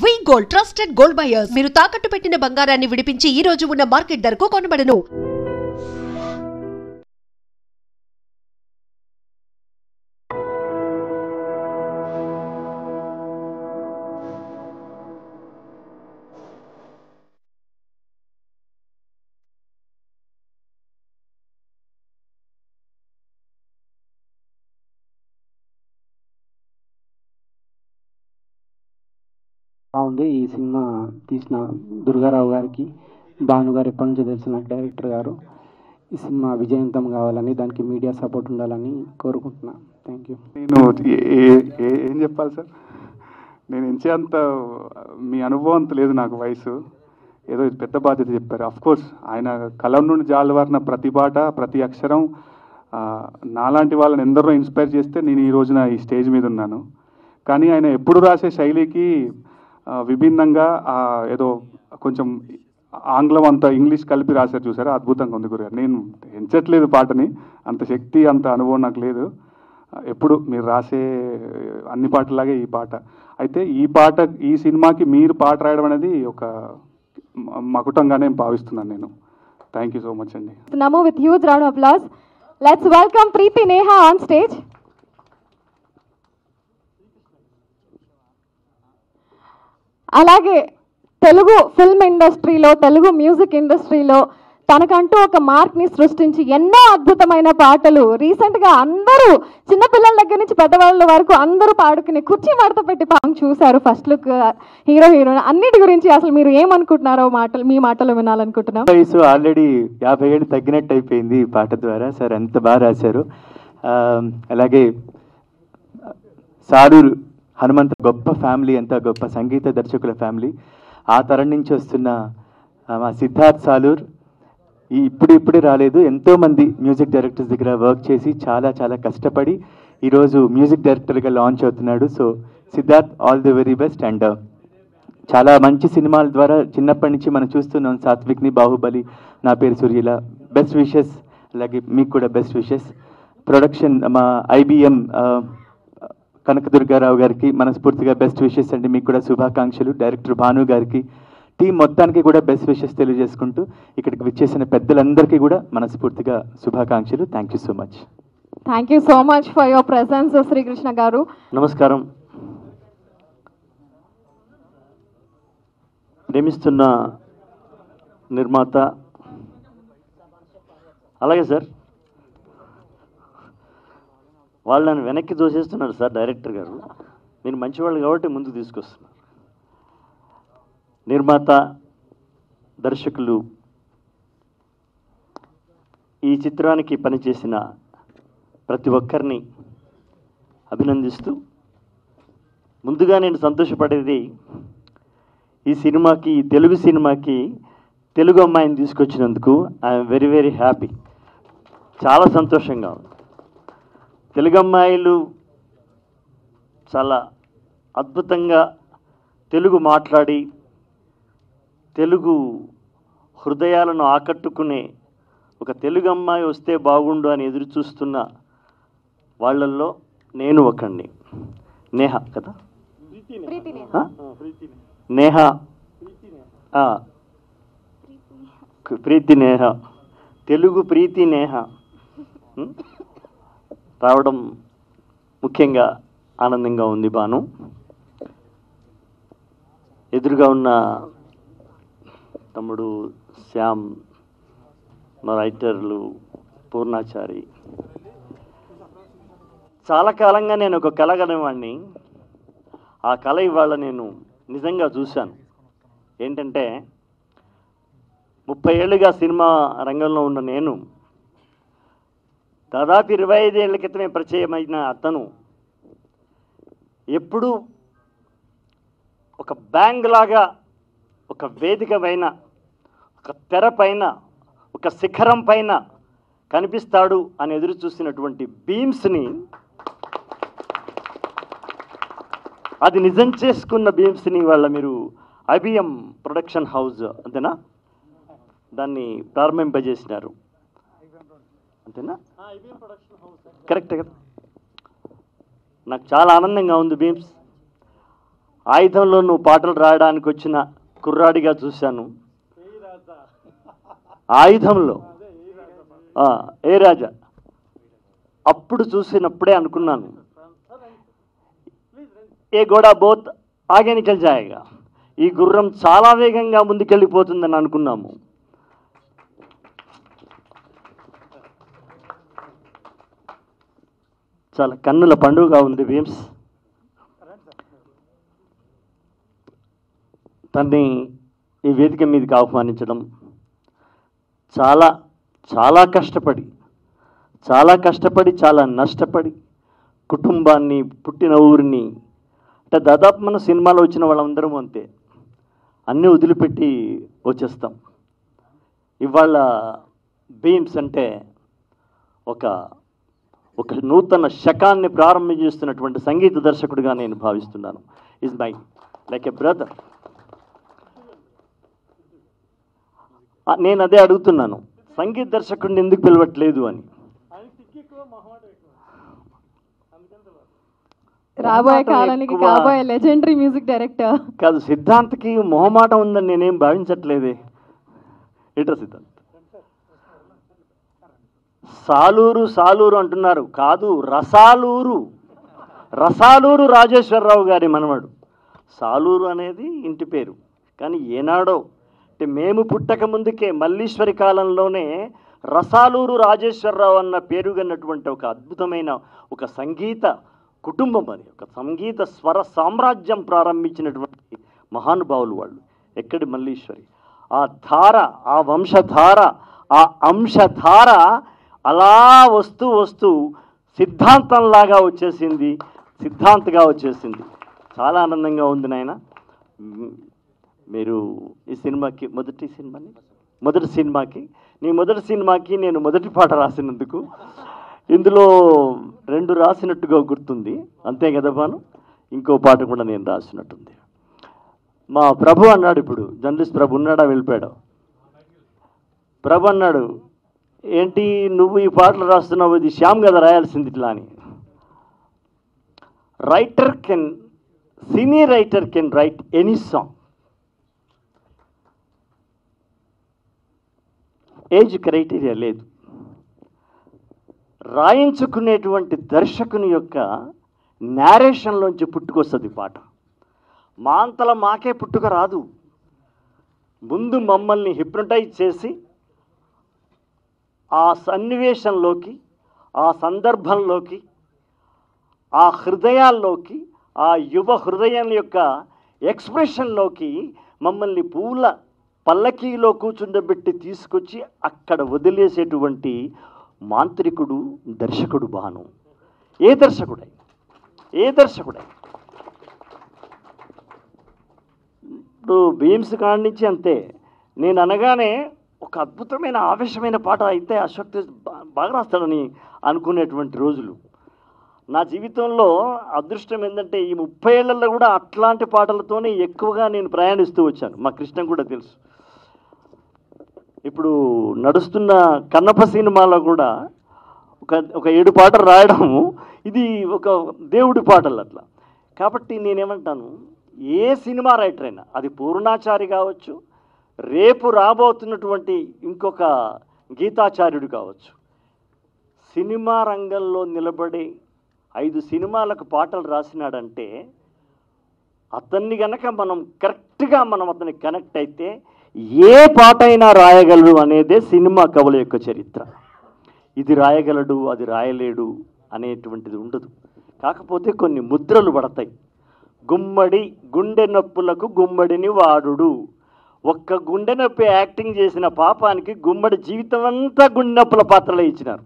వి gold trusted gold buyers మీరు తాకట్టు పెట్టిన బంగారాన్ని విడిపించి ఈ రోజు ఉన్న మార్కెట్ ధరకు కొనబడను. బాగుంది. ఈ సినిమా తీసిన దుర్గారావు గారికి, భాను గారు ఎప్పటి నుంచో తెలిసిన డైరెక్టర్ గారు, ఈ సినిమా విజయవంతం కావాలని, దానికి మీడియా సపోర్ట్ ఉండాలని కోరుకుంటున్నాను. Thank you. నేను ఏం చెప్పాలి సార్, నేను ఎంచేంత మీ అనుభవం అంత లేదు నాకు. వయసు ఏదో పెద్ద బాధ్యత చెప్పారు. అఫ్కోర్స్ ఆయన కలం నుండి జాలువారిన ప్రతి పాట, ప్రతి అక్షరం నాలాంటి వాళ్ళని ఎందరో ఇన్స్పైర్ చేస్తే నేను ఈ రోజున ఈ స్టేజ్ మీద ఉన్నాను. కానీ ఆయన ఎప్పుడు రాసే శైలికి విభిన్నంగా ఏదో కొంచెం ఆంగ్లం అంత ఇంగ్లీష్ కలిపి రాశారు చూసారా, అద్భుతంగా ఉంది గురుగారు. నేను ఎంచట్లేదు పాటని, అంత శక్తి అంత అనుభవం నాకు లేదు. ఎప్పుడు మీరు రాసే అన్ని పాటలాగే ఈ పాట అయితే, ఈ సినిమాకి మీరు పాట రాయడం అనేది ఒక మకుటంగానే భావిస్తున్నాను నేను. థ్యాంక్ యూ సో మచ్ అండి. Namo with huge round of applause. Let's welcome Preeti Neha on stage. అలాగే తెలుగు ఫిల్మ్ ఇండస్ట్రీలో, తెలుగు మ్యూజిక్ ఇండస్ట్రీలో తనకంటూ ఒక మార్క్ని సృష్టించి ఎన్నో అద్భుతమైన పాటలు రీసెంట్గా అందరూ చిన్నపిల్లల దగ్గర నుంచి పెద్దవాళ్ళ వరకు అందరూ పాడుకుని కుర్చీ మడత పెట్టి పాము చూశారు. ఫస్ట్ లుక్ హీరో హీరోయిన్ అన్నిటి గురించి అసలు మీరు ఏమనుకుంటున్నారో మీ మాటలు వినాలనుకుంటున్నాం. వయసు ఆల్రెడీ 50 ఏళ్ళు తగ్గినట్టు అయిపోయింది ఈ పాట ద్వారా. సార్ ఎంత బాగా రాశారు. అలాగే సారూర్ హనుమంత్ గొప్ప ఫ్యామిలీ, ఎంత గొప్ప సంగీత దర్శకుల ఫ్యామిలీ. ఆ తరం నుంచి వస్తున్న మా సిద్ధార్థ్ సాలూర్ ఇప్పుడే రాలేదు, ఎంతోమంది మ్యూజిక్ డైరెక్టర్స్ దగ్గర వర్క్ చేసి చాలా చాలా కష్టపడి ఈరోజు మ్యూజిక్ డైరెక్టర్గా లాంచ్ అవుతున్నాడు. So Siddharth, all the very best. And చాలా మంచి సినిమాల ద్వారా చిన్నప్పటి నుంచి మనం చూస్తున్నాం. సాత్విక్ని, బాహుబలి, నా పేరు సూర్యల, బెస్ట్ విషెస్. అలాగే మీకు కూడా బెస్ట్ విషెస్. ప్రొడక్షన్ మా IBM కనకదుర్గారావు గారికి మనస్ఫూర్తిగా బెస్ట్ విషెస్ అండి. మీకు కూడా శుభాకాంక్షలు. డైరెక్టర్ భాను గారికి, టీం మొత్తానికి కూడా బెస్ట్ విషెస్ తెలియజేసుకుంటూ ఇక్కడికి విచ్చేసిన పెద్దలందరికీ కూడా మనస్ఫూర్తిగా శుభాకాంక్షలు. Thank you so much. Thank you so much for your presence Srikrishna garu. నమస్కారం. ప్రేమిస్తున్న నిర్మాత, అలాగే సార్ వాళ్ళు నన్ను వెనక్కి దోసేస్తున్నారు సార్. డైరెక్టర్ గారు మీరు మంచివాళ్ళు కాబట్టి ముందుకు తీసుకొస్తున్నారు. నిర్మాత, దర్శకులు, ఈ చిత్రానికి పనిచేసిన ప్రతి ఒక్కరిని అభినందిస్తూ, ముందుగా నేను సంతోషపడేది ఈ సినిమాకి, ఈ తెలుగు సినిమాకి తెలుగు అమ్మాయిని తీసుకొచ్చినందుకు ఐఎమ్ వెరీ వెరీ హ్యాపీ. చాలా సంతోషంగా ఉంది. తెలుగు అమ్మాయిలు చాలా అద్భుతంగా తెలుగు మాట్లాడి తెలుగు హృదయాలను ఆకట్టుకునే ఒక తెలుగు అమ్మాయి వస్తే బాగుండు అని ఎదురు చూస్తున్న వాళ్ళల్లో నేను ఒకండి. నేహ కదా, నేహ, ప్రీతి నేహ, తెలుగు ప్రీతి నేహ రావడం ముఖ్యంగా ఆనందంగా ఉంది. భాను, ఎదురుగా ఉన్న తమ్ముడు శ్యామ్, మా రైటర్లు పూర్ణాచారి, చాలా కాలంగా నేను ఒక కళ కనేవాడిని. ఆ కళ ఇవాళ నేను నిజంగా చూశాను. ఏంటంటే 30 ఏళ్ళుగా సినిమా రంగంలో ఉన్న నేను, దాదాపు 25 ఏళ్ల క్రితమే పరిచయమైన అతను ఎప్పుడూ ఒక బ్యాంగ్ లాగా, ఒక వేదిక పైన, ఒక తెర పైన, ఒక శిఖరం పైన కనిపిస్తాడు అని ఎదురు చూసినటువంటి బీమ్స్ని, అది నిజం చేసుకున్న బీమ్స్ని వాళ్ళ మీరు IBM ప్రొడక్షన్ హౌస్ అంతేనా, దాన్ని ప్రారంభింపజేసినారు అంతేనా? కరెక్ట్ కదా. నాకు చాలా ఆనందంగా ఉంది. బీమ్స్ ఆయుధంలో నువ్వు పాటలు రాయడానికి వచ్చిన కుర్రాడిగా చూశాను. ఆయుధంలో ఏ రాజా అప్పుడు చూసినప్పుడే అనుకున్నాను, ఏ గోడా బోత్ ఆగే నికల్ జాయేగా, ఈ గుర్రం చాలా వేగంగా ముందుకెళ్ళిపోతుందని అనుకున్నాము. చాలా కన్నుల పండుగగా ఉంది భీమ్స్. తన్ని ఈ వేదిక మీదకి ఆహ్వానించడం చాలా చాలా కష్టపడి చాలా నష్టపడి కుటుంబాన్ని, పుట్టిన ఊరిని, అంటే దాదాపు మన సినిమాలో వచ్చిన వాళ్ళందరం అంతే, అన్నీ వదిలిపెట్టి వచ్చేస్తాం. ఇవాళ భీమ్స్ అంటే ఒక నూతన శకాన్ని ప్రారంభించేస్తున్నటువంటి సంగీత దర్శకుడిగా నేను భావిస్తున్నాను. Is my like a brother. నేను అదే అడుగుతున్నాను, సంగీత దర్శకుడిని ఎందుకు పిలవట్లేదు అని. రాబోయే కాలానికి కాబోయే లెజెండరీ మ్యూజిక్ డైరెక్టర్ కాదు, సిద్ధాంత్కి మొహమాటం ఉందని నేనేం భావించట్లేదే. ఏటో సిద్ధాంత్ సాలూరు అంటున్నారు, కాదు రసాలూరు రాజేశ్వరరావు గారి మనవడు. సాలూరు అనేది ఇంటి పేరు, కానీ ఏనాడో అంటే మేము పుట్టక ముందుకే మల్లీశ్వరి కాలంలోనే రసాలూరు రాజేశ్వరరావు అన్న పేరుగన్నటువంటి ఒక అద్భుతమైన ఒక సంగీత కుటుంబం, అని ఒక సంగీత స్వర సామ్రాజ్యం ప్రారంభించినటువంటి మహానుభావులు వాళ్ళు. ఎక్కడి మల్లీశ్వరి, ఆ ధార, ఆ వంశధార, ఆ అంశధార అలా వస్తూ సిద్ధాంతంలాగా వచ్చేసింది, సిద్ధాంతగా వచ్చేసింది. చాలా ఆనందంగా ఉంది నాయన. మీరు ఈ సినిమాకి మొదటి సినిమాకి నేను మొదటి పాట రాసినందుకు ఇందులో 2 రాసినట్టుగా గుర్తుంది, అంతే కదా బాను? ఇంకో పాట కూడా నేను రాసినట్టుంది. మా ప్రభు అన్నాడు, ఇప్పుడు జర్నలిస్ట్ ప్రభు ఉన్నాడా వెళ్ళిపోయాడు? ప్రభు అన్నాడు, ఏంటి నువ్వు ఈ పాటలు రాస్తున్నావు, ఇది శ్యామ్ కదా రాయాల్సింది ఇట్లా అని. Cine writer can write any song. Age criteria లేదు. రాయించుకునేటువంటి దర్శకుని యొక్క నేరేషన్లోంచి పుట్టుకొస్తుంది పాట. మా అంతలా మాకే పుట్టుక రాదు. ముందు మమ్మల్ని హిప్నటైజ్ చేసి ఆ సన్నివేశంలోకి, ఆ సందర్భంలోకి, ఆ హృదయాల్లోకి, ఆ యువ హృదయం యొక్క ఎక్స్ప్రెషన్లోకి మమ్మల్ని పూల పల్లకీలో కూర్చుండబెట్టి తీసుకొచ్చి అక్కడ వదిలేసేటువంటి మాంత్రికుడు దర్శకుడు భాను. ఏ దర్శకుడై ఇప్పుడు భీమ్స్ కాడి నుంచి అంతే. నేను అనగానే ఒక అద్భుతమైన ఆవేశమైన పాట అయితే అశోక్ తేజ్ బాగా రాస్తాడని అనుకునేటువంటి రోజులు నా జీవితంలో. అదృష్టం ఏంటంటే ఈ 30 ఏళ్లలో కూడా అట్లాంటి పాటలతోనే ఎక్కువగా నేను ప్రయాణిస్తూ వచ్చాను. మా కృష్ణ కూడా తెలుసు. ఇప్పుడు నడుస్తున్న కన్నప్ప సినిమాలో కూడా ఒక 7 పాటలు రాయడము, ఇది ఒక దేవుడి పాటలు అట్లా. కాబట్టి నేనేమంటాను, ఏ సినిమా రైటర్ అయినా, అది పూర్ణాచారి కావచ్చు, రేపు రాబోతున్నటువంటి ఇంకొక గీతాచార్యుడు కావచ్చు, సినిమా రంగంలో నిలబడి 5 సినిమాలకు పాటలు రాసినాడంటే అతన్ని గనక మనం కరెక్ట్గా అతనికి కనెక్ట్ అయితే ఏ పాట అయినా రాయగలడు అనేదే సినిమా కవుల యొక్క చరిత్ర. ఇది రాయగలడు, అది రాయలేడు అనేటువంటిది ఉండదు. కాకపోతే కొన్ని ముద్రలు పడతాయి. గుమ్మడి గుండె నొప్పులకు గుమ్మడిని వాడుడు. ఒక్క గుండె నొప్పి యాక్టింగ్ చేసిన పాపానికి గుమ్మడి జీవితం అంతా గుండె నొప్పుల పాత్రలే ఇచ్చినారు.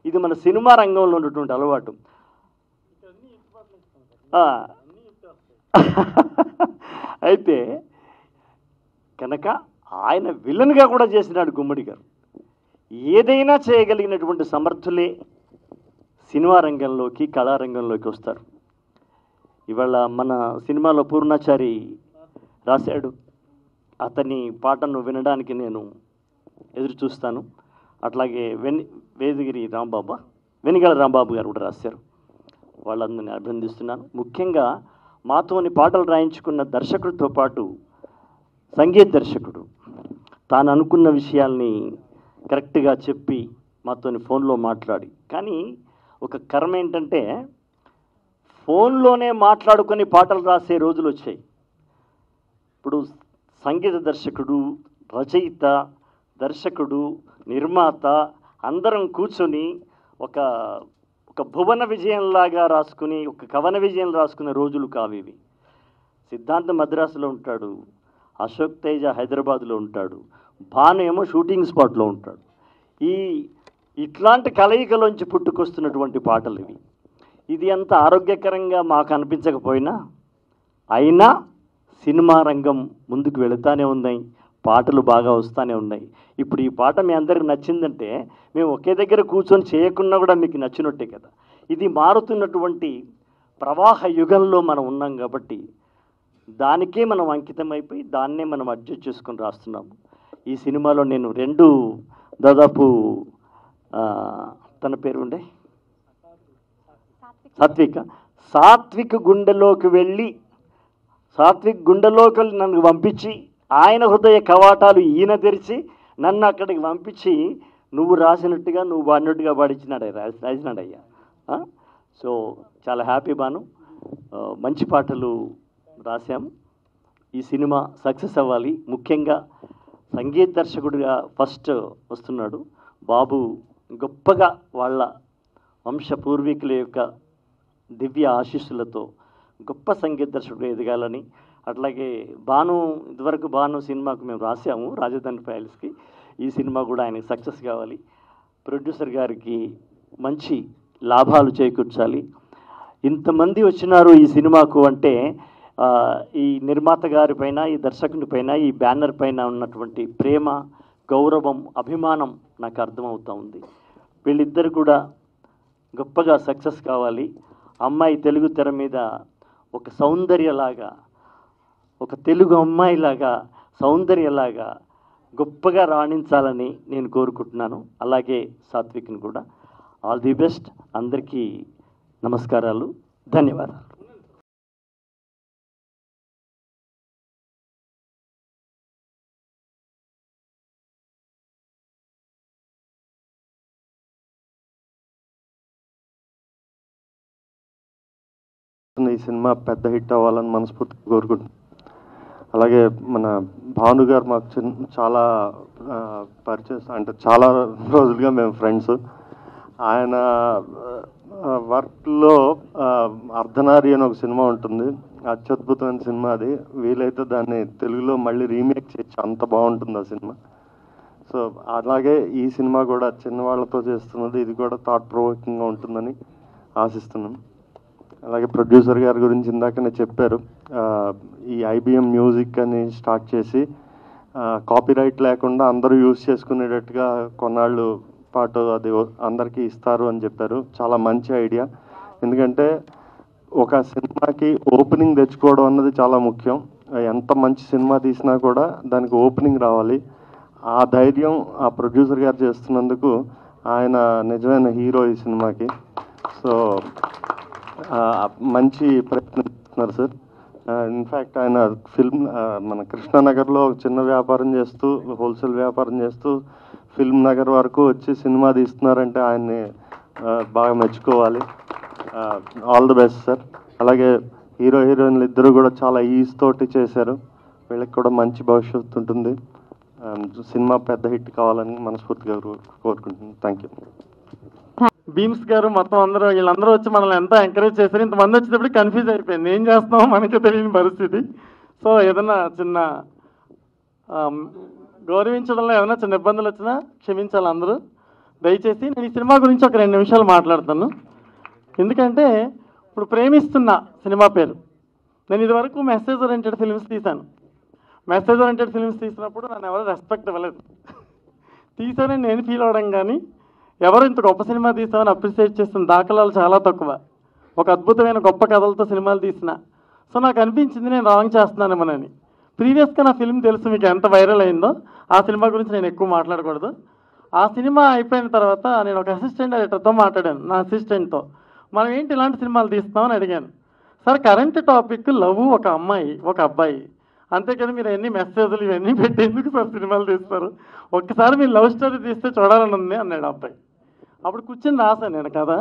ఇది మన సినిమా రంగంలో ఉన్నటువంటి అలవాటు. అయితే కనుక ఆయన విలన్గా కూడా చేసినాడు గుమ్మడి గారు. ఏదైనా చేయగలిగినటువంటి సమర్థులే సినిమా రంగంలోకి, కళారంగంలోకి వస్తారు. ఇవాళ మన సినిమాలో పూర్ణాచారి రాశాడు, అతని పాటను వినడానికి నేను ఎదురు చూస్తాను. అట్లాగే వెనిగల రాంబాబు గారు కూడా రాశారు. వాళ్ళందరినీ అభినందిస్తున్నాను. ముఖ్యంగా మాతోని పాటలు రాయించుకున్న దర్శకుడితో పాటు సంగీత దర్శకుడు తాను అనుకున్న విషయాల్ని కరెక్ట్గా చెప్పి మాతోని ఫోన్లో మాట్లాడి, కానీ ఒక కర్మ ఏంటంటే ఫోన్లోనే మాట్లాడుకొని పాటలు రాసే రోజులు వచ్చాయి. ఇప్పుడు సంగీత దర్శకుడు, రచయిత, దర్శకుడు, నిర్మాత అందరం కూర్చొని ఒక భువన విజయంలాగా రాసుకుని, ఒక కవన విజయం రాసుకునే రోజులు కావివి. సిద్ధాంత మద్రాసులో ఉంటాడు, అశోక్ తేజ హైదరాబాద్లో ఉంటాడు, భాను ఏమో షూటింగ్ స్పాట్లో ఉంటాడు. ఇట్లాంటి కలయికలోంచి పుట్టుకొస్తున్నటువంటి పాటలు ఇవి. ఇది అంత ఆరోగ్యకరంగా మాకు అనిపించకపోయినా అయినా సినిమా రంగం ముందుకు వెళుతూనే ఉన్నాయి, పాటలు బాగా వస్తూనే ఉన్నాయి. ఇప్పుడు ఈ పాట మీ అందరికి నచ్చిందంటే మేము ఒకే దగ్గర కూర్చొని చేయకున్నా కూడా మీకు నచ్చినట్టే కదా. ఇది మారుతున్నటువంటి ప్రవాహ యుగంలో మనం ఉన్నాం కాబట్టి దానికే మనం అంకితం అయిపోయి దాన్నే మనం అడ్జస్ట్ చేసుకొని రాస్తున్నాము. ఈ సినిమాలో నేను దాదాపు తన పేరు ఉండే సాత్విక్ గుండెలోకి వెళ్ళి, సాత్విక్ గుండెలోకి నన్ను పంపించి, ఆయన హృదయ కవాటాలు ఈయన తెరిచి నన్ను అక్కడికి పంపించి నువ్వు రాసినట్టుగా నువ్వు పాడినట్టుగా రాసినాడయ్యా. సో చాలా హ్యాపీ బాను, మంచి పాటలు రాశాము. ఈ సినిమా సక్సెస్ అవ్వాలి. ముఖ్యంగా సంగీత దర్శకుడిగా ఫస్ట్ వస్తున్నాడు బాబు. గొప్పగా వాళ్ళ వంశ పూర్వీకుల యొక్క దివ్య ఆశీస్సులతో గొప్ప సంగీత దర్శకుడు ఎదగాలని, అట్లాగే ఇదివరకు భాను సినిమాకు మేము రాసాము రాజధాని ఫైల్స్కి. ఈ సినిమా కూడా ఆయనకి సక్సెస్ కావాలి. ప్రొడ్యూసర్ గారికి మంచి లాభాలు చేకూర్చాలి. ఇంతమంది వచ్చినారు ఈ సినిమాకు అంటే ఈ నిర్మాత గారి పైన, ఈ దర్శకుని పైన, ఈ బ్యానర్ పైన ఉన్నటువంటి ప్రేమ, గౌరవం, అభిమానం నాకు అర్థమవుతూ ఉంది. వీళ్ళిద్దరు కూడా గొప్పగా సక్సెస్ కావాలి. అమ్మాయి తెలుగు తెర మీద ఒక సౌందర్యలాగా, ఒక తెలుగు అమ్మాయిలాగా, సౌందర్యలాగా గొప్పగా రాణించాలని నేను కోరుకుంటున్నాను. అలాగే సాత్విక్ని కూడా. All the best. అందరికీ నమస్కారాలు, ధన్యవాదాలు. ఈ సినిమా పెద్ద హిట్ అవ్వాలని మనస్ఫూర్తిగా కోరుకుంటున్నాను. అలాగే మన భాను గారు మాకు చాలా పరిచయం, అంటే చాలా రోజులుగా మేము ఫ్రెండ్స్. ఆయన వర్క్లో అర్ధనారి అని ఒక సినిమా ఉంటుంది, అత్యద్భుతమైన సినిమా అది. వీలైతే దాన్ని తెలుగులో మళ్ళీ రీమేక్ చేయొచ్చు, అంత బాగుంటుంది ఆ సినిమా. సో అలాగే ఈ సినిమా కూడా చిన్నవాళ్లతో చేస్తున్నది, ఇది కూడా థాట్ ప్రొవోకింగ్గా ఉంటుందని ఆశిస్తున్నాం. అలాగే ప్రొడ్యూసర్ గారి గురించి ఇందాకనే చెప్పారు. ఈ IBM మ్యూజిక్ అని స్టార్ట్ చేసి కాపీరైట్ లేకుండా అందరూ యూజ్ చేసుకునేటట్టుగా కొన్నాళ్ళు పాటు అది అందరికీ ఇస్తారు అని చెప్పారు. చాలా మంచి ఐడియా. ఎందుకంటే ఒక సినిమాకి ఓపెనింగ్ తెచ్చుకోవడం అన్నది చాలా ముఖ్యం. ఎంత మంచి సినిమా తీసినా కూడా దానికి ఓపెనింగ్ రావాలి. ఆ ధైర్యం ఆ ప్రొడ్యూసర్ గారు చేస్తున్నందుకు ఆయన నిజమైన హీరో ఈ సినిమాకి. సో మంచి ప్రయత్నం చేస్తున్నారు సార్. ఇన్ఫ్యాక్ట్ ఆయన మన కృష్ణానగర్లో చిన్న వ్యాపారం చేస్తూ, హోల్సేల్ వ్యాపారం చేస్తూ ఫిల్మ్ నగర్ వరకు వచ్చి సినిమా తీస్తున్నారంటే ఆయన్ని బాగా మెచ్చుకోవాలి. All the best sir. అలాగే హీరో హీరోయిన్లు ఇద్దరు కూడా చాలా ఈజ్ తోటి చేశారు. వీళ్ళకి కూడా మంచి భవిష్యత్తు ఉంటుంది. సినిమా పెద్ద హిట్ కావాలని మనస్ఫూర్తిగా కోరుకుంటున్నాను. Thank you. భీమ్స్ గారు మొత్తం వీళ్ళందరూ వచ్చి మనల్ని ఎంత ఎంకరేజ్ చేశారు. ఇంతమంది వచ్చేటప్పుడు కన్ఫ్యూజ్ అయిపోయింది, ఏం చేస్తామో మనకి తెలియని పరిస్థితి. సో ఏదైనా చిన్న గౌరవించడంలో ఏదైనా చిన్న ఇబ్బందులు వచ్చినా క్షమించాలి అందరూ దయచేసి. నేను ఈ సినిమా గురించి ఒక 2 నిమిషాలు మాట్లాడతాను. ఎందుకంటే ఇప్పుడు ప్రేమిస్తున్న సినిమా పేరు. నేను ఇదివరకు మెసేజ్ ఓరియంటెడ్ ఫిల్మ్స్ తీశాను. మెసేజ్ ఓరియంటెడ్ ఫిల్మ్స్ తీసినప్పుడు నన్ను ఎవరు రెస్పెక్ట్ ఇవ్వలేదు. తీసానని నేను ఫీల్ అవ్వడం కానీ ఎవరు ఇంత గొప్ప సినిమా తీసామని అప్రిషియేట్ చేస్తున్న దాఖలాలు చాలా తక్కువ. ఒక అద్భుతమైన గొప్ప కథలతో సినిమాలు తీసిన. సో నాకు అనిపించింది నేను రాంగ్ చేస్తున్నానేమోనని. ప్రీవియస్గా నా ఫిల్మ్ తెలుసు మీకు ఎంత వైరల్ అయిందో. ఆ సినిమా గురించి నేను ఎక్కువ మాట్లాడకూడదు. ఆ సినిమా అయిపోయిన తర్వాత నేను ఒక అసిస్టెంట్ డైరెక్టర్తో మాట్లాడాను, నా అసిస్టెంట్తో. మనం ఏంటి ఇలాంటి సినిమాలు తీస్తామని అడిగాను. సార్ కరెంట్ టాపిక్ లవ్, ఒక అమ్మాయి ఒక అబ్బాయి, అంతేకాని మీరు ఎన్ని మెసేజ్లు ఇవన్నీ పెట్టి ఎందుకు సార్ సినిమాలు తీస్తారు, ఒక్కసారి మీరు లవ్ స్టోరీ తీస్తే చూడాలని ఉంది అన్నాడు అబ్బాయి. అప్పుడు కూర్చొని రాశాను నేను కదా,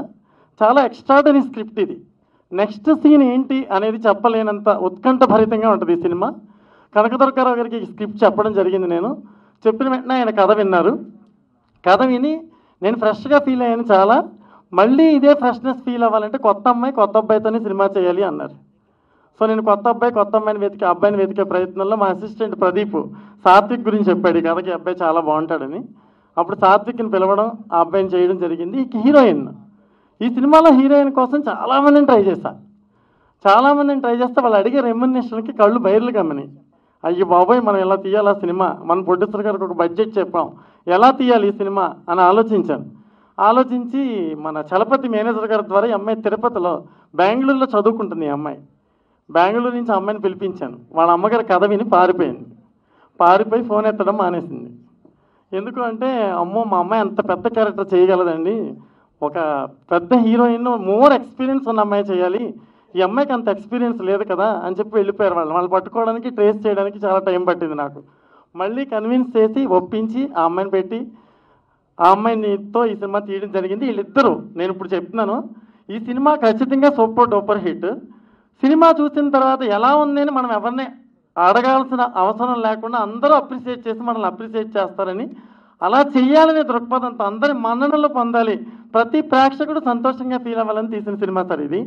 చాలా ఎక్స్ట్రాడనరీ స్క్రిప్ట్ ఇది. నెక్స్ట్ సీన్ ఏంటి అనేది చెప్పలేనంత ఉత్కంఠభరితంగా ఉంటుంది ఈ సినిమా. కనకదుర్గారావు గారికి ఈ స్క్రిప్ట్ చెప్పడం జరిగింది. నేను చెప్పిన వెంటనే ఆయన కథ విన్నారు. కథ విని నేను ఫ్రెష్గా ఫీల్ అయ్యాను చాలా. మళ్ళీ ఇదే ఫ్రెష్నెస్ ఫీల్ అవ్వాలంటే కొత్త అమ్మాయి కొత్త అబ్బాయితోనే సినిమా చేయాలి అన్నారు. సో నేను కొత్త అమ్మాయిని అబ్బాయిని వెతికే ప్రయత్నంలో మా అసిస్టెంట్ ప్రదీప్ సాత్విక్ గురించి చెప్పాడు, ఈ కథకి అబ్బాయి చాలా బాగుంటాడని. అప్పుడు సాత్విక్ని పిలవడం, ఆ అబ్బాయిని చేయడం జరిగింది. హీరోయిన్, ఈ సినిమాలో హీరోయిన్ కోసం చాలామందిని ట్రై చేస్తే వాళ్ళు అడిగే రెమ్యునరేషన్కి కళ్ళు బయర్లు కమ్మని. అయ్యో బాబోయ్, మనం ఎలా తీయాలి ఆ సినిమా, మన ప్రొడ్యూసర్ గారికి ఒక బడ్జెట్ చెప్పాం, ఎలా తీయాలి ఈ సినిమా అని ఆలోచించి మన చలపతి మేనేజర్ గారి ద్వారా ఈ అమ్మాయి తిరుపతిలో బెంగళూరులో చదువుకుంటుంది. ఈ అమ్మాయి బెంగళూరు నుంచి అమ్మాయిని పిలిపించాను. వాళ్ళ అమ్మగారి కథ విని పారిపోయి ఫోన్ ఎత్తడం మానేసింది. ఎందుకు అంటే, అమ్మో మా అమ్మాయి అంత పెద్ద క్యారెక్టర్ చేయగలదండి, ఒక పెద్ద హీరోయిన్ మోర్ ఎక్స్పీరియన్స్ ఉన్న అమ్మాయి చేయాలి, ఈ అమ్మాయికి అంత ఎక్స్పీరియన్స్ లేదు కదా అని చెప్పి వెళ్ళిపోయారు. వాళ్ళు పట్టుకోవడానికి ట్రేస్ చేయడానికి చాలా టైం పట్టింది నాకు. మళ్ళీ కన్విన్స్ చేసి ఒప్పించి ఆ అమ్మాయిని పెట్టి ఆ అమ్మాయినితో ఈ సినిమా తీయడం జరిగింది. వీళ్ళిద్దరూ నేను ఇప్పుడు చెప్తున్నాను, ఈ సినిమా ఖచ్చితంగా సూపర్ డూపర్ హిట్. సినిమా చూసిన తర్వాత ఎలా ఉంది అని మనం ఎవరిని అడగాల్సిన అవసరం లేకుండా అందరూ అప్రిషియేట్ చేసి మనల్ని అప్రిషియేట్ చేస్తారని, అలా చెయ్యాలనే దృక్పథంతో అందరి మన్ననలు పొందాలి, ప్రతి ప్రేక్షకుడు సంతోషంగా ఫీల్ అవ్వాలని తీసిన సినిమా సార్ ఇది.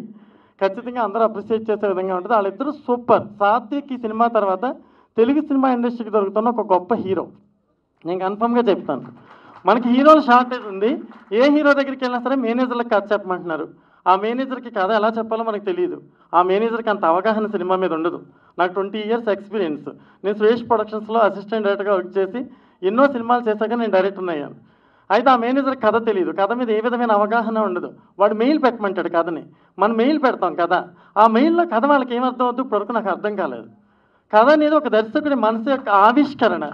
ఖచ్చితంగా అందరూ అప్రిషియేట్ చేసే విధంగా ఉంటుంది. వాళ్ళిద్దరూ సూపర్. సాత్విక్ ఈ సినిమా తర్వాత తెలుగు సినిమా ఇండస్ట్రీకి దొరుకుతున్న ఒక గొప్ప హీరో, నేను కన్ఫర్మ్గా చెప్తాను. మనకి హీరోల షార్టేజ్ ఉంది. ఏ హీరో దగ్గరికి వెళ్ళినా సరే మేనేజర్లకు కథ చెప్పమంటున్నారు. ఆ మేనేజర్కి కథ ఎలా చెప్పాలో మనకు తెలియదు. ఆ మేనేజర్కి అంత అవగాహన సినిమా మీద ఉండదు. నాకు 20 years ఎక్స్పీరియన్స్. నేను సురేష్ ప్రొడక్షన్స్లో అసిస్టెంట్ డైరెక్టర్గా వర్క్ చేసి ఎన్నో సినిమాలు చేశాక నేను డైరెక్టర్ అయ్యాను. అయితే ఆ మేనేజర్ కథ తెలియదు, కథ మీద ఏ విధమైన అవగాహన ఉండదు. వాడు మెయిల్ పెట్టమంటాడు కథని, మనం మెయిల్ పెడతాం కథ. ఆ మెయిల్లో కథ వాళ్ళకి ఏమర్థం అవుతుంది ఇప్పటివరకు నాకు అర్థం కాలేదు. కథ అనేది ఒక దర్శకుడి మనసు యొక్క ఆవిష్కరణ.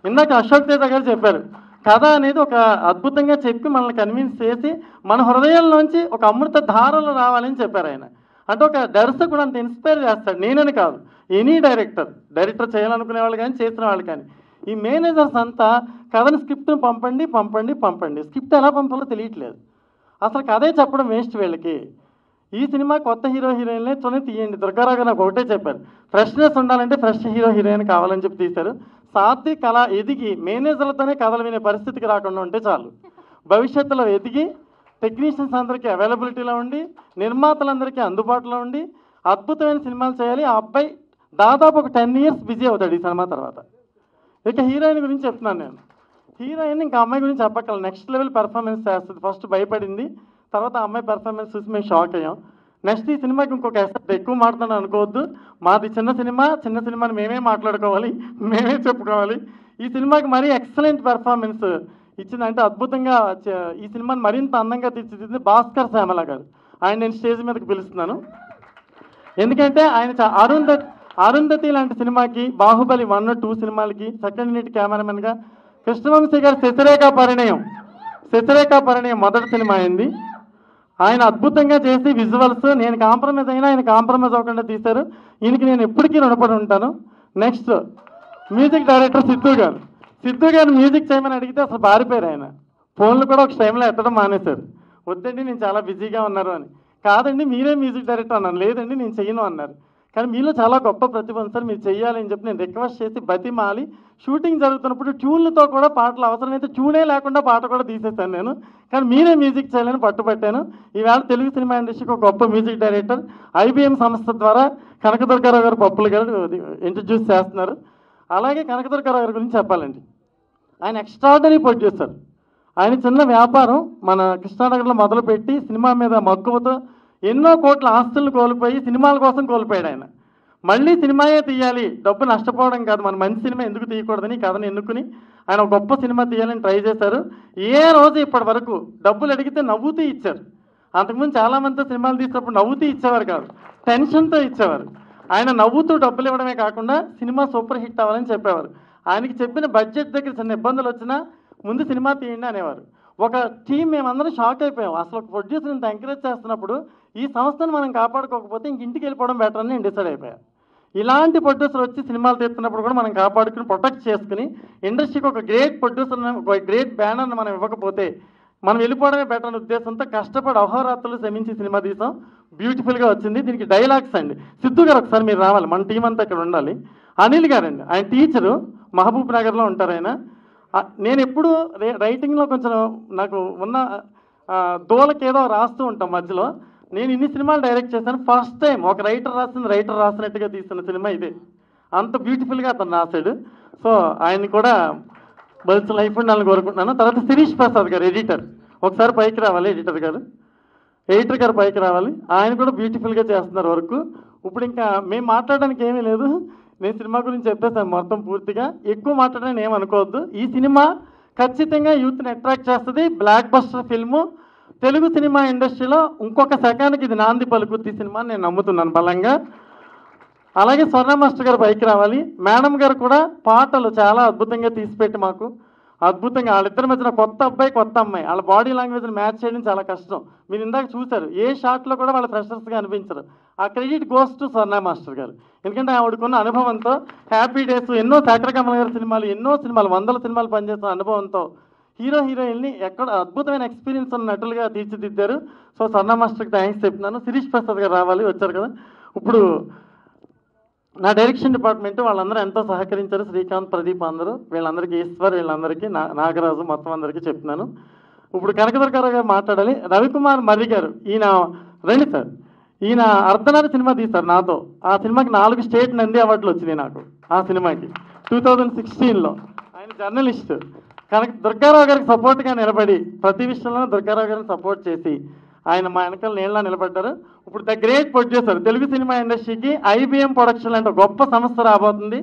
ఇందాక అశోక్ తేజ గారు చెప్పారు, కథ అనేది ఒక అద్భుతంగా చెప్పి మనల్ని కన్విన్స్ చేసి మన హృదయంలోంచి ఒక అమృత ధారలు రావాలని చెప్పారు ఆయన. అంటే ఒక దర్శకుడు అంత ఇన్స్పైర్ చేస్తాడు. నేనని కాదు, ఎనీ డైరెక్టర్ చేయాలనుకునే వాళ్ళు కానీ చేసిన వాళ్ళు కానీ. ఈ మేనేజర్స్ అంతా కథని స్క్రిప్ట్ని పంపండి, స్క్రిప్ట్ ఎలా పంపాలో తెలియట్లేదు. అసలు కథే చెప్పడం వేస్ట్ వీళ్ళకి. ఈ సినిమా కొత్త హీరోయిన్లే తీయండి. దుర్గారావు గారు నాకు ఒకటే చెప్పారు, ఫ్రెష్నెస్ ఉండాలంటే ఫ్రెష్ హీరోయిన్ కావాలని చెప్పి తీశారు. సాత్విక్ కళ ఎదిగి మేనేజర్లతోనే కథలు వినే పరిస్థితికి రాకుండా ఉంటే చాలు. భవిష్యత్తులో ఎదిగి టెక్నీషియన్స్ అందరికీ అవైలబిలిటీలో ఉండి, నిర్మాతలందరికీ అందుబాటులో ఉండి అద్భుతమైన సినిమాలు చేయాలి. ఆ అబ్బాయి దాదాపు ఒక 10 years బిజీ అవుతాడు ఈ సినిమా తర్వాత. ఇక హీరోయిన్ గురించి చెప్తున్నాను నేను. హీరోయిన్ ఇంకా అమ్మాయి గురించి చెప్పగలను, నెక్స్ట్ లెవెల్ పెర్ఫార్మెన్స్ చేస్తుంది. ఫస్ట్ భయపడింది, తర్వాత ఆ అమ్మాయి పెర్ఫార్మెన్స్ చూసి మేము షాక్ అయ్యాం. నెక్స్ట్ ఈ సినిమాకి ఇంకొక ఎసెప్ట్ ఎక్కువ మాట్లాడని అనుకోవద్దు, మాది చిన్న సినిమాని మేమే మాట్లాడుకోవాలి, మేమే చెప్పుకోవాలి. ఈ సినిమాకి మరీ ఎక్సలెంట్ పెర్ఫార్మెన్స్ ఇచ్చిందంటే అద్భుతంగా ఈ సినిమాని మరింత అందంగా తీర్చిదిద్దింది భాస్కర్ శ్యామల గారు. ఆయన నేను స్టేజ్ మీదకి పిలుస్తున్నాను. ఎందుకంటే ఆయన అరుంధతి లాంటి సినిమాకి, బాహుబలి 1, 2 సినిమాలకి సెకండ్ యూనిట్ కెమెరామెన్గా, కృష్ణవంశీ గారు శశిరేఖ పరిణయం మొదటి సినిమా అయింది. ఆయన అద్భుతంగా చేసి విజువల్స్, నేను కాంప్రమైజ్ అయినా ఆయన కాంప్రమైజ్ అవ్వకుండా తీశారు. ఈయనకి నేను ఎప్పటికీ రుణపడి ఉంటాను. నెక్స్ట్ మ్యూజిక్ డైరెక్టర్ సిద్ధు గారు మ్యూజిక్ చేయమని అడిగితే అసలు పారిపోయారు. ఆయన ఫోన్లు కూడా ఒక టైంలో ఎత్తడం మానేశారు. వద్దండి నేను చాలా బిజీగా ఉన్నారు అని. కాదండి మీరే మ్యూజిక్ డైరెక్టర్ అన్నాను. లేదండి నేను చెయ్యను అన్నారు. కానీ మీలో చాలా గొప్ప ప్రతిభ ఉంది సార్, మీరు చెయ్యాలని చెప్పి నేను రిక్వెస్ట్ చేసి బతిమాలి, షూటింగ్ జరుగుతున్నప్పుడు ట్యూన్లతో కూడా పాటలు అవసరమైతే ట్యూనే లేకుండా పాట కూడా తీసేస్తాను నేను, కానీ మీరే మ్యూజిక్ చేయాలని పట్టుబట్టాను. ఈవేళ తెలుగు సినిమా ఇండస్ట్రీకి ఒక గొప్ప మ్యూజిక్ డైరెక్టర్ IBM సంస్థ ద్వారా కనకదుర్గారావు గారు పప్పులు గారు ఇంట్రడ్యూస్ చేస్తున్నారు. అలాగే కనకదుర్గారావు గారి గురించి చెప్పాలండి, ఆయన ఎక్స్ట్రాడనరీ ప్రొడ్యూసర్. ఆయన చిన్న వ్యాపారం మన కృష్ణానగర్లో మొదలుపెట్టి సినిమా మీద మక్కువతో ఎన్నో కోట్ల ఆస్తులను కోల్పోయి సినిమాల కోసం కోల్పోయాడు. ఆయన మళ్ళీ సినిమాయే తీయాలి, డబ్బు నష్టపోవడం కాదు, మన మంచి సినిమా ఎందుకు తీయకూడదని కథను ఎన్నుకుని ఆయన ఒక గొప్ప సినిమా తీయాలని ట్రై చేశారు. ఏ రోజు ఇప్పటి వరకు డబ్బులు అడిగితే నవ్వుతూ ఇచ్చారు. అంతకుముందు చాలామందితో సినిమాలు తీసినప్పుడు నవ్వుతూ ఇచ్చేవారు కాదు, టెన్షన్తో ఇచ్చేవారు. ఆయన నవ్వుతూ డబ్బులు ఇవ్వడమే కాకుండా సినిమా సూపర్ హిట్ అవ్వాలని చెప్పేవారు. ఆయనకి చెప్పిన బడ్జెట్ దగ్గర చిన్న ఇబ్బందులు వచ్చినా ముందు సినిమా తీయండి అనేవారు. ఒక టీం మేమందరం షాక్ అయిపోయాం. అసలు ఒక ప్రొడ్యూసర్ ఇంత ఎంకరేజ్ చేస్తున్నప్పుడు ఈ సంస్థను మనం కాపాడుకోకపోతే ఇంక ఇంటికి వెళ్ళిపోవడం బెటర్ అని నేను డిసైడ్ అయిపోయాను. ఇలాంటి ప్రొడ్యూసర్ వచ్చి సినిమాలు తీస్తున్నప్పుడు కూడా మనం కాపాడుకుని ప్రొటెక్ట్ చేసుకుని ఇండస్ట్రీకి ఒక గ్రేట్ ప్రొడ్యూసర్, ఒక గ్రేట్ బ్యానర్ని మనం ఇవ్వకపోతే మనం వెళ్ళిపోవడమే బెటర్ అనే ఉద్దేశంతో కష్టపడి అహోరాత్రులు శ్రమించి సినిమా తీసాం. బ్యూటిఫుల్గా వచ్చింది. దీనికి డైలాగ్స్ అండి. సిద్ధు గారు ఒకసారి మీరు రావాలి, మన టీం అంతా ఇక్కడ ఉండాలి. అనిల్ గారండి, ఆయన టీచరు, మహబూబ్ నగర్లో ఉంటారు ఆయన. నేను ఎప్పుడు రైటింగ్లో కొంచెం నాకు ఉన్న దోలకేదో రాస్తూ ఉంటాం మధ్యలో. నేను ఇన్ని సినిమాలు డైరెక్ట్ చేశాను. ఫస్ట్ టైం ఒక రైటర్ రాసినట్టుగా తీసిన సినిమా ఇదే. అంత బ్యూటిఫుల్గా అతను రాశాడు. సో ఆయన్ని కూడా బల్స్ లైఫ్ ఉండాలని కోరుకుంటున్నాను. తర్వాత శిరీష్ ప్రసాద్ గారు ఎడిటర్, ఒకసారి పైకి రావాలి. ఎడిటర్ గారు పైకి రావాలి. ఆయన కూడా బ్యూటిఫుల్గా చేస్తున్నారు వర్క్. ఇప్పుడు ఇంకా మేము మాట్లాడడానికి ఏమీ లేదు. నేను సినిమా గురించి చెప్పేసాను మొత్తం పూర్తిగా. ఎక్కువ మాట్లాడని ఏమనుకోవద్దు. ఈ సినిమా ఖచ్చితంగా యూత్ని అట్రాక్ట్ చేస్తుంది. Block buster film. Telugu cinema ఇండస్ట్రీలో ఇంకొక సెకండ్కి ఇది నాంది పలుకుద్ది సినిమా నేను నమ్ముతున్నాను బలంగా. అలాగే స్వర్ణ మాస్టర్ గారు పైకి రావాలి. మేడం గారు కూడా పాటలు చాలా అద్భుతంగా తీసిపెట్టి మాకు అద్భుతంగా, వాళ్ళిద్దరి మధ్యన కొత్త అబ్బాయి కొత్త అమ్మాయి, వాళ్ళ బాడీ లాంగ్వేజ్ని మ్యాచ్ చేయడం చాలా కష్టం. మీరు ఇందాక చూశారు, ఏ షాట్లో కూడా వాళ్ళ ఫ్రెషర్స్గా అనిపించరు. ఆ credit goes to Swarna master గారు. ఎందుకంటే ఆవిడకున్న అనుభవంతో, హ్యాపీ డేస్, ఎన్నో శేఖరకమల గారి సినిమాలు, ఎన్నో సినిమాలు, 100 సినిమాలు పనిచేసిన అనుభవంతో హీరోయిన్ని ఎక్కడ అద్భుతమైన ఎక్స్పీరియన్స్ ఉన్న నటులుగా తీర్చిదిద్దారు. సో స్వర్ణ మాస్టర్కి థ్యాంక్స్ చెప్తున్నాను. శిరీష్ ప్రసాద్ గారు రావాలి, వచ్చారు కదా. ఇప్పుడు నా డైరెక్షన్ డిపార్ట్మెంట్ వాళ్ళందరూ ఎంతో సహకరించారు. శ్రీకాంత్, ప్రదీప్ అందరూ, వీళ్ళందరికీ ఈశ్వర్, వీళ్ళందరికీ నాగరాజు, మొత్తం అందరికీ చెప్తున్నాను. ఇప్పుడు కనకదుర్గారావు గారు మాట్లాడాలి. రవికుమార్ మర్రి గారు, ఈయన రండి సార్. ఈయన అర్ధనారి సినిమా తీశారు నాతో. ఆ సినిమాకి 4 స్టేట్ నంది అవార్డులు వచ్చినాయి నాకు. ఆ సినిమాకి 2016లో. ఆయన జర్నలిస్ట్. దుర్గారావు గారికి సపోర్ట్గా నిలబడి ప్రతి విషయంలో దుర్గారావు గారిని సపోర్ట్ చేసి ఆయన మా వెనకాల నీళ్ళ నిలబడ్డారు. ఇప్పుడు the great producer, Telugu cinema ఇండస్ట్రీకి ఐబిఎం ప్రొడక్షన్ లాంటి గొప్ప సంస్థ రాబోతుంది.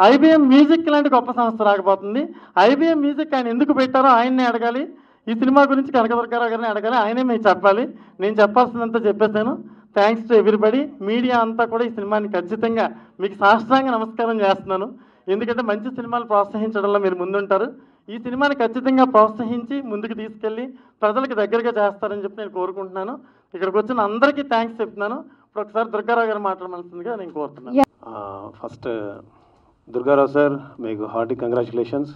ఐబిఎం మ్యూజిక్ లాంటి గొప్ప సంస్థ రాకపోతుంది. ఐబిఎం మ్యూజిక్ ఆయన ఎందుకు పెట్టారో ఆయన్నే అడగాలి. ఈ సినిమా గురించి కనకదుర్గారావు గారిని అడగాలి. ఆయనే మీకు చెప్పాలి. నేను చెప్పాల్సిందంతా చెప్పేశాను. Thanks to everybody. మీడియా అంతా కూడా ఈ సినిమాని ఖచ్చితంగా మీకు సాష్టాంగ నమస్కారం చేస్తున్నాను. ఎందుకంటే మంచి సినిమాలు ప్రోత్సహించడంలో మీరు ముందుంటారు. ఈ సినిమాని ఖచ్చితంగా ప్రోత్సహించి ముందుకు తీసుకెళ్ళి ప్రజలకు దగ్గరగా చేస్తారని చెప్పి నేను కోరుకుంటున్నాను. ఇక్కడికి వచ్చిన అందరికీ థ్యాంక్స్ చెప్తున్నాను. ఇప్పుడు ఒకసారి దుర్గారావు గారు మాట్లాడవలసిందిగా నేను కోరుతున్నాను. ఫస్ట్ దుర్గారావు సార్, మీకు hearty congratulations.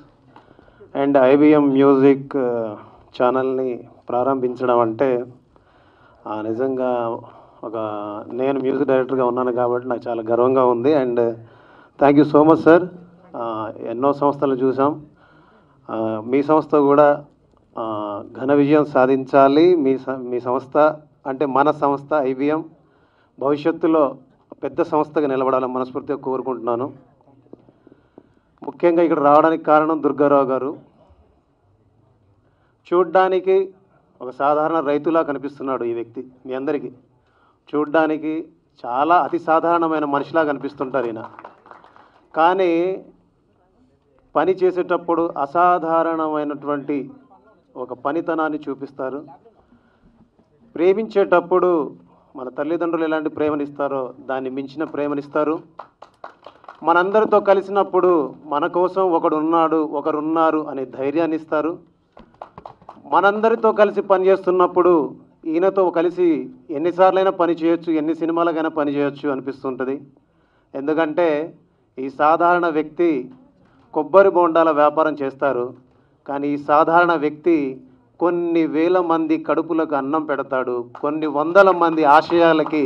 And IBM music ఛానల్ని ప్రారంభించడం అంటే నిజంగా నేను మ్యూజిక్ డైరెక్టర్గా ఉన్నాను కాబట్టి నాకు చాలా గర్వంగా ఉంది. And thank you so much sir. ఎన్నో సంస్థలు చూసాం. మీ సంస్థ కూడా ఘన విజయం సాధించాలి. మీ సంస్థ అంటే మన సంస్థ ఐబిఎం భవిష్యత్తులో పెద్ద సంస్థగా నిలబడాలని మనస్ఫూర్తిగా కోరుకుంటున్నాను. ముఖ్యంగా ఇక్కడ రావడానికి కారణం దుర్గారావు గారు. చూడ్డానికి ఒక సాధారణ రైతులా కనిపిస్తున్నాడు ఈ వ్యక్తి. మీ అందరికీ చూడ్డానికి చాలా అతి సాధారణమైన మనిషిలా కనిపిస్తుంటారు ఈయన. కానీ పని చేసేటప్పుడు అసాధారణమైనటువంటి ఒక పనితనాన్ని చూపిస్తారు. ప్రేమించేటప్పుడు మన తల్లిదండ్రులు ఎలాంటి ప్రేమనిస్తారో దాన్ని మించిన ప్రేమనిస్తారు. మనందరితో కలిసినప్పుడు మన కోసం ఒకరున్నారు అనే ధైర్యాన్ని ఇస్తారు. మనందరితో కలిసి పనిచేస్తున్నప్పుడు ఈయనతో కలిసి ఎన్నిసార్లైనా పని చేయొచ్చు, ఎన్ని సినిమాలకైనా పని చేయొచ్చు అనిపిస్తుంటుంది. ఎందుకంటే ఈ సాధారణ వ్యక్తి కొబ్బరి బొండాల వ్యాపారం చేస్తారు. కానీ ఈ సాధారణ వ్యక్తి కొన్ని వేల మంది కడుపులకు అన్నం పెడతాడు. కొన్ని వందల మంది ఆశయాలకి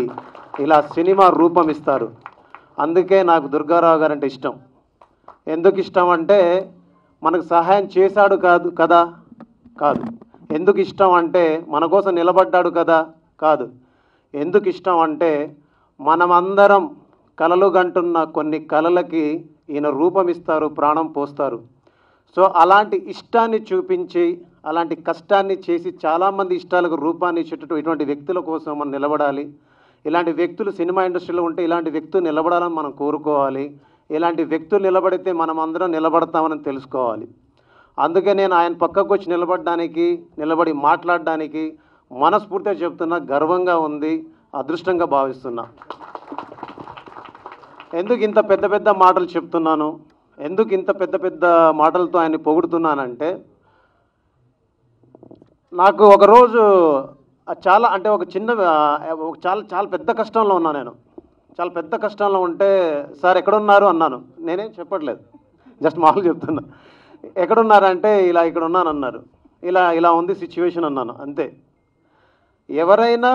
ఇలా సినిమా రూపం ఇస్తారు. అందుకే నాకు దుర్గారావు గారు అంటే ఇష్టం. ఎందుకు ఇష్టం అంటే మనకు సహాయం చేశాడు కాదు. ఎందుకు ఇష్టం అంటే మన కోసం నిలబడ్డాడు కాదు. ఎందుకు ఇష్టం అంటే మనమందరం కలలు గంటున్న కొన్ని కలలకి ఈయన రూపం ఇస్తారు, ప్రాణం పోస్తారు. సో అలాంటి ఇష్టాన్ని చూపించి అలాంటి కష్టాన్ని చేసి చాలామంది ఇష్టాలకు రూపాన్ని ఇచ్చేటట్టు ఇటువంటి వ్యక్తుల కోసం మనం నిలబడాలి. ఇలాంటి వ్యక్తులు సినిమా ఇండస్ట్రీలో ఉంటే ఇలాంటి వ్యక్తులు నిలబడాలని మనం కోరుకోవాలి. ఇలాంటి వ్యక్తులు నిలబడితే మనం అందరం నిలబడతామని తెలుసుకోవాలి. అందుకే నేను ఆయన పక్కకు వచ్చి నిలబడి మాట్లాడడానికి మనస్ఫూర్తిగా చెప్తున్నా, గర్వంగా ఉంది, అదృష్టంగా భావిస్తున్నా. ఎందుకు ఇంత పెద్ద పెద్ద మాటలు చెప్తున్నాను, ఎందుకు ఇంత పెద్ద పెద్ద మాటలతో ఆయన్ని పొగుడుతున్నానంటే, నాకు ఒకరోజు చాలా అంటే ఒక చిన్న చాలా చాలా పెద్ద కష్టంలో ఉన్నా నేను. చాలా పెద్ద కష్టంలో ఉంటే సార్ ఎక్కడున్నారు అన్నాను. నేనేం చెప్పట్లేదు, జస్ట్ మామూలు చెప్తున్నా. ఎక్కడున్నారంటే ఇలా ఇక్కడ ఉన్నాను అన్నారు. ఇలా ఉంది సిచ్యువేషన్ అన్నాను, అంతే. ఎవరైనా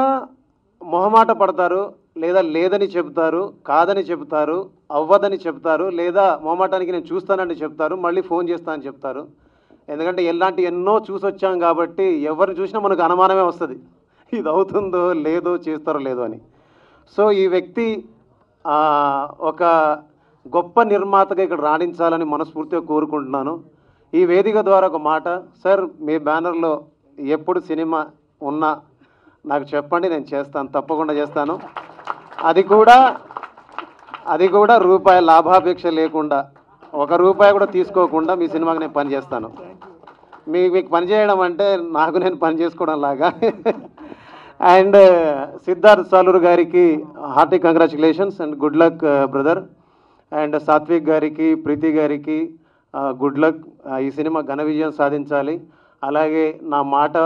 మొహమాట పడతారు, లేదా లేదని చెప్తారు, కాదని చెప్తారు, అవ్వదని చెప్తారు, లేదా మొహమాటానికి నేను చూస్తానని చెప్తారు, మళ్ళీ ఫోన్ చేస్తానని చెప్తారు. ఎందుకంటే ఇలాంటి ఎన్నో చూసొచ్చాం కాబట్టి ఎవరిని చూసినా మనకు అనుమానమే వస్తుంది, ఇది అవుతుందో లేదో చేస్తారో లేదో అని. సో ఈ వ్యక్తి ఒక గొప్ప నిర్మాతగా ఇక్కడ రాణించాలని మనస్ఫూర్తిగా కోరుకుంటున్నాను. ఈ వేదిక ద్వారా ఒక మాట, సార్ మీ బ్యానర్లో ఎప్పుడు సినిమా ఉన్నా నాకు చెప్పండి, నేను చేస్తాను, తప్పకుండా చేస్తాను. అది కూడా రూపాయి లాభాపేక్ష లేకుండా, ₹1 కూడా తీసుకోకుండా మీ సినిమాకి నేను పని చేస్తాను. మీకు పని చేయడం అంటే నాకు నేను పని చేసుకోవడం లాగా. అండ్ సిద్ధార్థ్ సాలూరు గారికి hearty congratulations and good luck brother. And Satvik గారికి, ప్రీతి గారికి గుడ్ లక్. ఈ సినిమా ఘన విజయం సాధించాలి. అలాగే నా మాట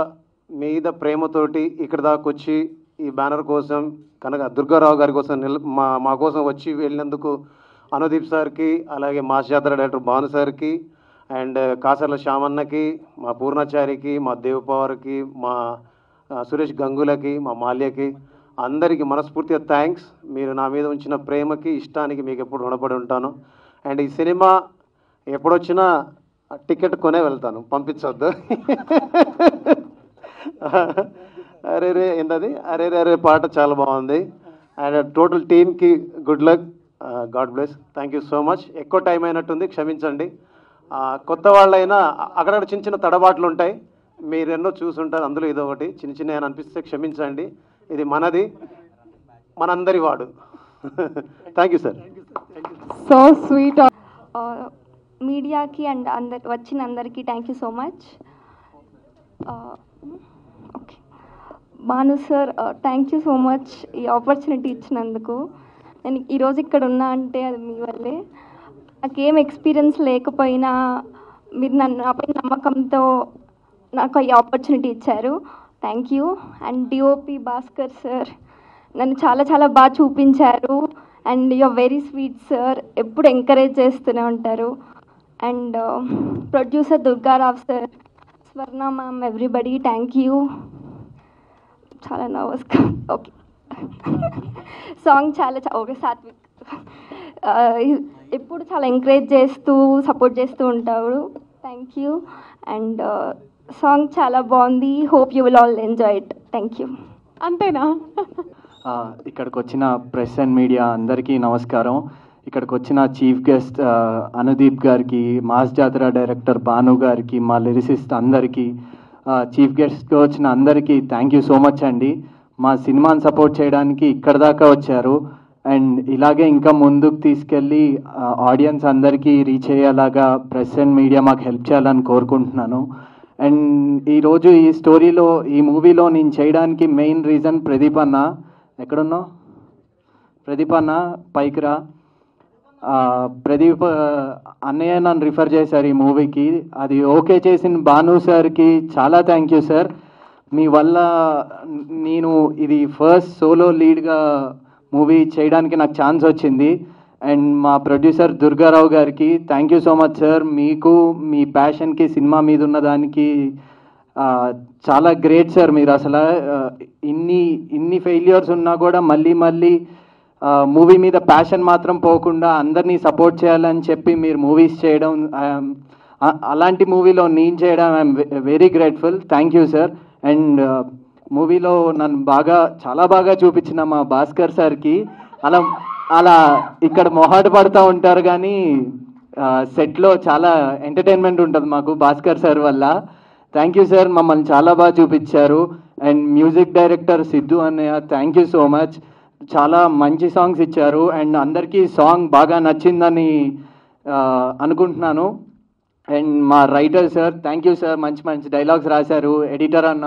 మీద ప్రేమతోటి ఇక్కడ దాకా వచ్చి ఈ బ్యానర్ కోసం కనుక దుర్గారావు గారి కోసం మా కోసం వచ్చి వెళ్ళినందుకు అనుదీప్ సార్కి, అలాగే మాస్ జాతర డైరెక్టర్ భాను సార్కి, అండ్ కాసర్ల శ్యామన్నకి, మా పూర్ణాచారికి, మా దేవపవర్కి, మా సురేష్ గంగులకి, మా మాల్యకి, అందరికీ మనస్ఫూర్తిగా థ్యాంక్స్. మీరు నా మీద ఉంచిన ప్రేమకి, ఇష్టానికి మీకు ఎప్పుడు రుణపడి ఉంటాను. అండ్ ఈ సినిమా ఎప్పుడొచ్చినా టికెట్ కొనే వెళ్తాను, పంపించవద్దు. అరే రే ఏంటది, అరే పాట చాలా బాగుంది. అండ్ టోటల్ టీమ్కి good luck, God bless. Thank you so much. ఎక్కువ టైం అయినట్టుంది, క్షమించండి. కొత్త వాళ్ళైనా అక్కడక్కడ చిన్న చిన్న తడబాట్లు ఉంటాయి, మీరు ఎన్నో చూసుంటారు, అందులో ఇది ఒకటి చిన్న చిన్న అనిపిస్తే క్షమించండి. ఇది మనది, మనందరి వాడు. Thank you sir. So sweet. మీడియాకి అండ్ వచ్చిన అందరికీ thank you so much. Okay Bhanu sir, thank you so much ఈ ఆపర్చునిటీ ఇచ్చినందుకు. నేను ఈరోజు ఇక్కడ ఉన్నా అంటే అది మీ వల్లే. నాకేం ఎక్స్పీరియన్స్ లేకపోయినా మీరు నాపై నమ్మకంతో నాకు ఈ ఆపర్చునిటీ ఇచ్చారు, thank you. And DOP Bhaskar sir నన్ను చాలా చాలా బాగా చూపించారు. And you are very sweet sir, ఎప్పుడు ఎంకరేజ్ చేస్తూనే ఉంటారు. And producer Durgarao sir, Swarna ma'am, everybody thank you. చాలా నర్వస్గా. ఓకే సాంగ్ చాలా ఓకే. సాత్విక్ ఎప్పుడు చాలా ఎంకరేజ్ చేస్తూ సపోర్ట్ చేస్తూ ఉంటాడు, థ్యాంక్ యూ. అండ్ సాంగ్ చాలా బాగుంది, hope you will all enjoy it. Thank you. అంతేనా? ఇక్కడికి వచ్చిన ప్రెస్ అండ్ మీడియా అందరికీ నమస్కారం. ఇక్కడికి వచ్చిన చీఫ్ గెస్ట్ అనుదీప్ గారికి, మాస్ జాతర డైరెక్టర్ భాను గారికి, మా లిరిసిస్ట్ అందరికీ, చీఫ్ గెస్ట్గా వచ్చిన అందరికీ థ్యాంక్ యూ సో మచ్ అండి. మా సినిమాని సపోర్ట్ చేయడానికి ఇక్కడ దాకా వచ్చారు. అండ్ ఇలాగే ఇంకా ముందుకు తీసుకెళ్ళి ఆడియన్స్ అందరికీ రీచ్ అయ్యేలాగా ప్రెస్ అండ్ మీడియా మాకు హెల్ప్ చేయాలని కోరుకుంటున్నాను. అండ్ ఈరోజు ఈ స్టోరీలో, ఈ మూవీలో నేను చేయడానికి మెయిన్ రీజన్ ప్రదీప్ అన్న. ఎక్కడున్నావు ప్రదీప్ అన్న? పైకి రా. ప్రదీప్ అన్నయ్య నన్ను రిఫర్ చేశారు ఈ మూవీకి. అది ఓకే చేసిన భాను సార్కి చాలా థ్యాంక్ యూ సార్. మీ వల్ల నేను ఇది ఫస్ట్ సోలో లీడ్గా మూవీ చేయడానికి నాకు ఛాన్స్ వచ్చింది. అండ్ మా ప్రొడ్యూసర్ దుర్గారావు గారికి thank you so much sir. మీకు మీ ప్యాషన్కి సినిమా మీద ఉన్నదానికి చాలా గ్రేట్ సార్. మీరు అసలు ఇన్ని ఫెయిల్యూర్స్ ఉన్నా కూడా మళ్ళీ మూవీ మీద ప్యాషన్ మాత్రం పోకుండా అందరినీ సపోర్ట్ చేయాలని చెప్పి మీరు మూవీస్ చేయడం, అలాంటి మూవీలో నేను చేయడం I'm very grateful. Thank you sir. And మూవీలో నన్ను చాలా బాగా చూపించిన మా భాస్కర్ సార్కి, అలా ఇక్కడ మొహాట పడుతూ ఉంటారు కానీ సెట్లో చాలా ఎంటర్టైన్మెంట్ ఉంటుంది మాకు భాస్కర్ సార్ వల్ల. థ్యాంక్ యూ సార్, మమ్మల్ని చాలా బాగా చూపించారు. అండ్ మ్యూజిక్ డైరెక్టర్ సిద్ధు అన్నయ్య థ్యాంక్ యూ సో మచ్. చాలా మంచి సాంగ్స్ ఇచ్చారు అండ్ అందరికీ సాంగ్ బాగా నచ్చిందని అనుకుంటున్నాను. అండ్ మా writer sir thank you sir, మంచి డైలాగ్స్ రాశారు. ఎడిటర్ అన్న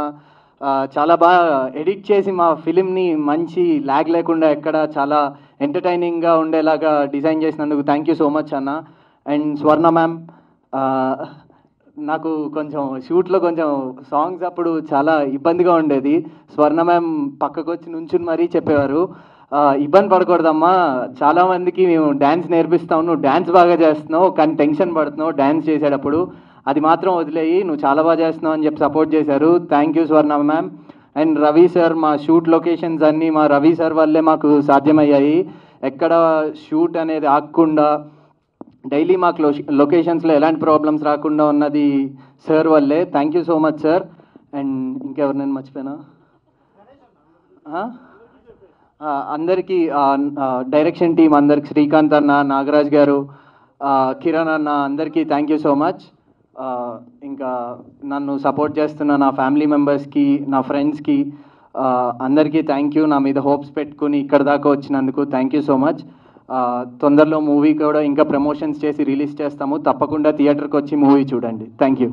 చాలా బాగా ఎడిట్ చేసి మా ఫిలింని మంచి ల్యాగ్ లేకుండా ఎక్కడ చాలా ఎంటర్టైనింగ్గా ఉండేలాగా డిజైన్ చేసినందుకు థ్యాంక్ యూ సో మచ్ అన్న. అండ్ స్వర్ణ మ్యామ్ నాకు కొంచెం షూట్లో కొంచెం సాంగ్స్ అప్పుడు చాలా ఇబ్బందిగా ఉండేది. స్వర్ణ మ్యామ్ పక్కకు వచ్చి నుంచుని మరీ చెప్పేవారు, ఇబ్బంది పడకూడదమ్మా, చాలామందికి మేము డ్యాన్స్ నేర్పిస్తావు, నువ్వు డ్యాన్స్ బాగా చేస్తున్నావు కానీ టెన్షన్ పడుతున్నావు డ్యాన్స్ చేసేటప్పుడు, అది మాత్రం వదిలేయి, నువ్వు చాలా బాగా చేస్తున్నావు అని చెప్పి సపోర్ట్ చేశారు. Thank you Swarna ma'am. And Ravi sir, మా షూట్ లొకేషన్స్ అన్నీ మా రవి సార్ వల్లే మాకు సాధ్యమయ్యాయి. ఎక్కడ షూట్ అనేది ఆగకుండా డైలీ మాకు లొకేషన్స్లో ఎలాంటి ప్రాబ్లమ్స్ రాకుండా ఉన్నది సార్ వల్లే. Thank you so much sir. And ఇంకెవరు నేను మర్చిపోయినా? అందరికీ డైరెక్షన్ టీం అందరికి, శ్రీకాంత్ అన్న, నాగరాజ్ గారు, కిరణ్ అన్న, అందరికీ థ్యాంక్ యూ సో మచ్. ఇంకా నన్ను సపోర్ట్ చేస్తున్న నా ఫ్యామిలీ మెంబర్స్కి, నా ఫ్రెండ్స్కి అందరికీ థ్యాంక్ యూ. నా మీద హోప్స్ పెట్టుకుని ఇక్కడ దాకా వచ్చినందుకు థ్యాంక్ యూ సో మచ్. తొందరలో మూవీ కూడా ఇంకా ప్రమోషన్స్ చేసి రిలీజ్ చేస్తాము, తప్పకుండా థియేటర్కి వచ్చి మూవీ చూడండి. Thank you.